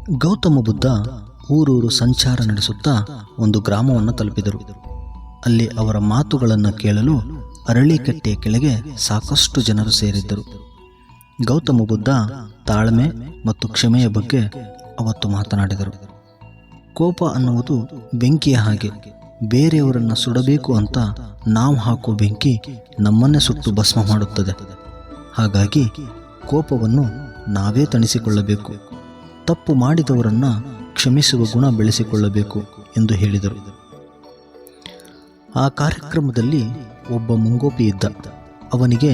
ಗೌತಮ ಬುದ್ಧ ಊರೂರು ಸಂಚಾರ ನಡೆಸುತ್ತಾ ಒಂದು ಗ್ರಾಮವನ್ನು ತಲುಪಿದರು. ಅಲ್ಲಿ ಅವರ ಮಾತುಗಳನ್ನು ಕೇಳಲು ಅರಳಿಕಟ್ಟೆಯ ಕೆಳಗೆ ಸಾಕಷ್ಟು ಜನರು ಸೇರಿದ್ದರು. ಗೌತಮ ಬುದ್ಧ ತಾಳ್ಮೆ ಮತ್ತು ಕ್ಷಮೆಯ ಬಗ್ಗೆ ಅವತ್ತು ಮಾತನಾಡಿದರು. ಕೋಪ ಅನ್ನುವುದು ಬೆಂಕಿಯ ಹಾಗೆ. ಬೇರೆಯವರನ್ನು ಸುಡಬೇಕು ಅಂತ ನಾವು ಹಾಕೋ ಬೆಂಕಿ ನಮ್ಮನ್ನೇ ಸುಟ್ಟು ಭಸ್ಮ ಮಾಡುತ್ತದೆ. ಹಾಗಾಗಿ ಕೋಪವನ್ನು ನಾವೇ ತಣಿಸಿಕೊಳ್ಳಬೇಕು. ತಪ್ಪು ಮಾಡಿದವರನ್ನು ಕ್ಷಮಿಸುವ ಗುಣ ಬೆಳೆಸಿಕೊಳ್ಳಬೇಕು ಎಂದು ಹೇಳಿದರು. ಆ ಕಾರ್ಯಕ್ರಮದಲ್ಲಿ ಒಬ್ಬ ಮುಂಗೋಪಿ ಇದ್ದ. ಅವನಿಗೆ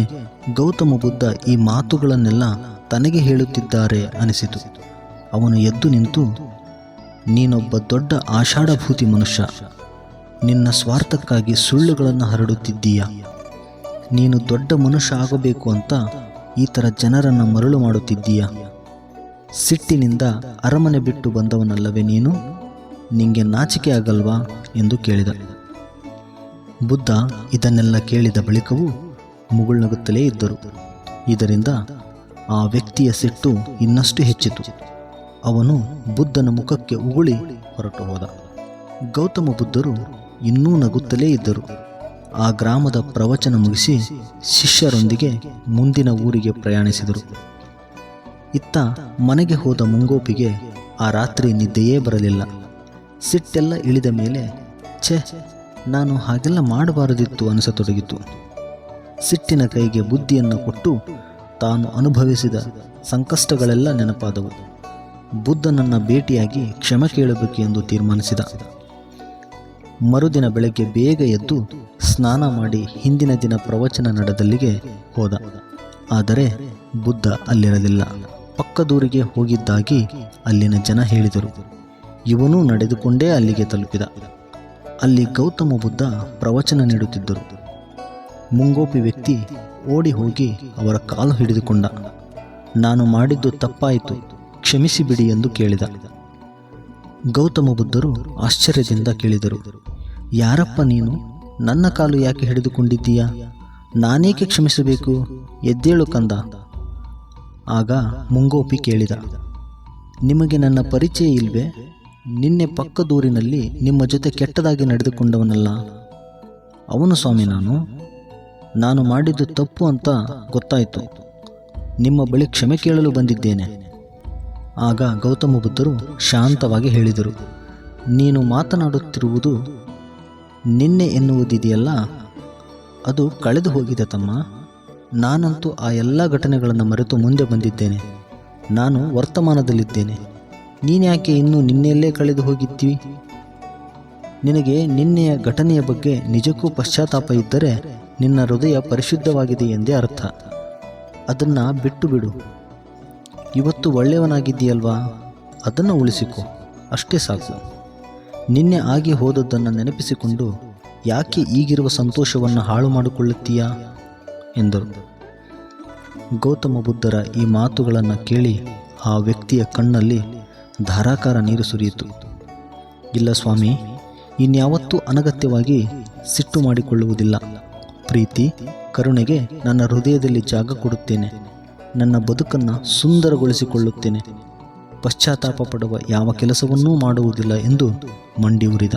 ಗೌತಮ ಬುದ್ಧ ಈ ಮಾತುಗಳನ್ನೆಲ್ಲ ತನಗೆ ಹೇಳುತ್ತಿದ್ದಾರೆ ಅನಿಸಿತು. ಅವನು ಎದ್ದು ನಿಂತು, ನೀನೊಬ್ಬ ದೊಡ್ಡ ಆಷಾಢಭೂತಿ ಮನುಷ್ಯ. ನಿನ್ನ ಸ್ವಾರ್ಥಕ್ಕಾಗಿ ಸುಳ್ಳುಗಳನ್ನು ಹರಡುತ್ತಿದ್ದೀಯ. ನೀನು ದೊಡ್ಡ ಮನುಷ್ಯ ಆಗಬೇಕು ಅಂತ ಈ ಥರ ಜನರನ್ನು ಮರಳು ಮಾಡುತ್ತಿದ್ದೀಯ. ಸಿಟ್ಟಿನಿಂದ ಅರಮನೆ ಬಿಟ್ಟು ಬಂದವನಲ್ಲವೇ ನೀನು? ನಿಂಗೆ ನಾಚಿಕೆ ಆಗಲ್ವಾ ಎಂದು ಕೇಳಿದ. ಬುದ್ಧ ಇದನ್ನೆಲ್ಲ ಕೇಳಿದ ಬಳಿಕವೂ ಮುಗುಳ್ನಗುತ್ತಲೇ ಇದ್ದರು. ಇದರಿಂದ ಆ ವ್ಯಕ್ತಿಯ ಸಿಟ್ಟು ಇನ್ನಷ್ಟು ಹೆಚ್ಚಿತು. ಅವನು ಬುದ್ಧನ ಮುಖಕ್ಕೆ ಉಗುಳಿ ಹೊರಟು ಹೋದ. ಗೌತಮ ಬುದ್ಧರು ಇನ್ನೂ ನಗುತ್ತಲೇ ಇದ್ದರು. ಆ ಗ್ರಾಮದ ಪ್ರವಚನ ಮುಗಿಸಿ ಶಿಷ್ಯರೊಂದಿಗೆ ಮುಂದಿನ ಊರಿಗೆ ಪ್ರಯಾಣಿಸಿದರು. ಇತ್ತ ಮನೆಗೆ ಹೋದ ಮುಂಗೋಪಿಗೆ ಆ ರಾತ್ರಿ ನಿದ್ದೆಯೇ ಬರಲಿಲ್ಲ. ಸಿಟ್ಟೆಲ್ಲ ಇಳಿದ ಮೇಲೆ ಛೆ, ನಾನು ಹಾಗೆಲ್ಲ ಮಾಡಬಾರದಿತ್ತು ಅನಿಸತೊಡಗಿತು. ಸಿಟ್ಟಿನ ಕೈಗೆ ಬುದ್ಧಿಯನ್ನು ಕೊಟ್ಟು ತಾನು ಅನುಭವಿಸಿದ ಸಂಕಷ್ಟಗಳೆಲ್ಲ ನೆನಪಾದವು. ಬುದ್ಧನನ್ನು ಭೇಟಿಯಾಗಿ ಕ್ಷಮೆ ಕೇಳಬೇಕು ಎಂದು ತೀರ್ಮಾನಿಸಿದ. ಮರುದಿನ ಬೆಳಗ್ಗೆ ಬೇಗ ಎದ್ದು ಸ್ನಾನ ಮಾಡಿ ಹಿಂದಿನ ದಿನ ಪ್ರವಚನ ನಡೆದಲ್ಲಿಗೆ ಹೋದ. ಆದರೆ ಬುದ್ಧ ಅಲ್ಲಿರಲಿಲ್ಲ. ಪಕ್ಕದೂರಿಗೆ ಹೋಗಿದ್ದಾಗಿ ಅಲ್ಲಿನ ಜನ ಹೇಳಿದರು. ಇವನೂ ನಡೆದುಕೊಂಡೇ ಅಲ್ಲಿಗೆ ತಲುಪಿದ. ಅಲ್ಲಿ ಗೌತಮ ಬುದ್ಧ ಪ್ರವಚನ ನೀಡುತ್ತಿದ್ದರು. ಮುಂಗೋಪಿ ವ್ಯಕ್ತಿ ಓಡಿ ಹೋಗಿ ಅವರ ಕಾಲು ಹಿಡಿದುಕೊಂಡ. ನಾನು ಮಾಡಿದ್ದು ತಪ್ಪಾಯಿತು, ಕ್ಷಮಿಸಿ ಬಿಡಿ ಎಂದು ಕೇಳಿದ. ಗೌತಮ ಬುದ್ಧರು ಆಶ್ಚರ್ಯದಿಂದ ಕೇಳಿದರು, ಯಾರಪ್ಪ ನೀನು? ನನ್ನ ಕಾಲು ಯಾಕೆ ಹಿಡಿದುಕೊಂಡಿದ್ದೀಯಾ? ನಾನೇಕೆ ಕ್ಷಮಿಸಬೇಕು? ಎದ್ದೇಳು ಕಂದ. ಆಗ ಮುಂಗೋಪಿ ಕೇಳಿದ, ನಿಮಗೆ ನನ್ನ ಪರಿಚಯ ಇಲ್ವೇ? ನಿನ್ನೆ ಪಕ್ಕದೂರಿನಲ್ಲಿ ನಿಮ್ಮ ಜೊತೆ ಕೆಟ್ಟದಾಗಿ ನಡೆದುಕೊಂಡವನಲ್ಲ ಅವನು ಸ್ವಾಮಿ. ನಾನು ಮಾಡಿದ್ದು ತಪ್ಪು ಅಂತ ಗೊತ್ತಾಯಿತು. ನಿಮ್ಮ ಬಳಿ ಕ್ಷಮೆ ಕೇಳಲು ಬಂದಿದ್ದೇನೆ. ಆಗ ಗೌತಮ ಬುದ್ಧರು ಶಾಂತವಾಗಿ ಹೇಳಿದರು, ನೀನು ಮಾತನಾಡುತ್ತಿರುವುದು ನಿನ್ನೆ ಎನ್ನುವುದಿದೆಯಲ್ಲ, ಅದು ಕಳೆದು ಹೋಗಿದೆ ತಮ್ಮ. ನಾನಂತೂ ಆ ಎಲ್ಲ ಘಟನೆಗಳನ್ನು ಮರೆತು ಮುಂದೆ ಬಂದಿದ್ದೇನೆ. ನಾನು ವರ್ತಮಾನದಲ್ಲಿದ್ದೇನೆ. ನೀನ್ಯಾಕೆ ಇನ್ನೂ ನಿನ್ನೆಯಲ್ಲೇ ಕಳೆದು ಹೋಗಿದ್ದೀವಿ? ನಿನಗೆ ನಿನ್ನೆಯ ಘಟನೆಯ ಬಗ್ಗೆ ನಿಜಕ್ಕೂ ಪಶ್ಚಾತ್ತಾಪ ಇದ್ದರೆ ನಿನ್ನ ಹೃದಯ ಪರಿಶುದ್ಧವಾಗಿದೆ ಎಂದೇ ಅರ್ಥ. ಅದನ್ನು ಬಿಟ್ಟು ಬಿಡು. ಇವತ್ತು ಒಳ್ಳೆಯವನಾಗಿದ್ದೀಯಲ್ವಾ, ಅದನ್ನು ಉಳಿಸಿಕೊ, ಅಷ್ಟೇ ಸಾಕು. ನಿನ್ನೆ ಆಗಿ ಹೋದದ್ದನ್ನು ನೆನಪಿಸಿಕೊಂಡು ಯಾಕೆ ಈಗಿರುವ ಸಂತೋಷವನ್ನು ಹಾಳು ಮಾಡಿಕೊಳ್ಳುತ್ತೀಯಾ ಎಂದರು. ಗೌತಮ ಬುದ್ಧರ ಈ ಮಾತುಗಳನ್ನು ಕೇಳಿ ಆ ವ್ಯಕ್ತಿಯ ಕಣ್ಣಲ್ಲಿ ಧಾರಾಕಾರ ನೀರು ಸುರಿಯಿತು. ಇಲ್ಲ ಸ್ವಾಮಿ, ಇನ್ಯಾವತ್ತೂ ಅನಗತ್ಯವಾಗಿ ಸಿಟ್ಟು ಮಾಡಿಕೊಳ್ಳುವುದಿಲ್ಲ. ಪ್ರೀತಿ, ಕರುಣೆಗೆ ನನ್ನ ಹೃದಯದಲ್ಲಿ ಜಾಗ ಕೊಡುತ್ತೇನೆ. ನನ್ನ ಬದುಕನ್ನು ಸುಂದರಗೊಳಿಸಿಕೊಳ್ಳುತ್ತೇನೆ. ಪಶ್ಚಾತ್ತಾಪ ಪಡುವ ಯಾವ ಕೆಲಸವನ್ನೂ ಮಾಡುವುದಿಲ್ಲ ಎಂದು ಮಂಡಿ ಉರಿದ.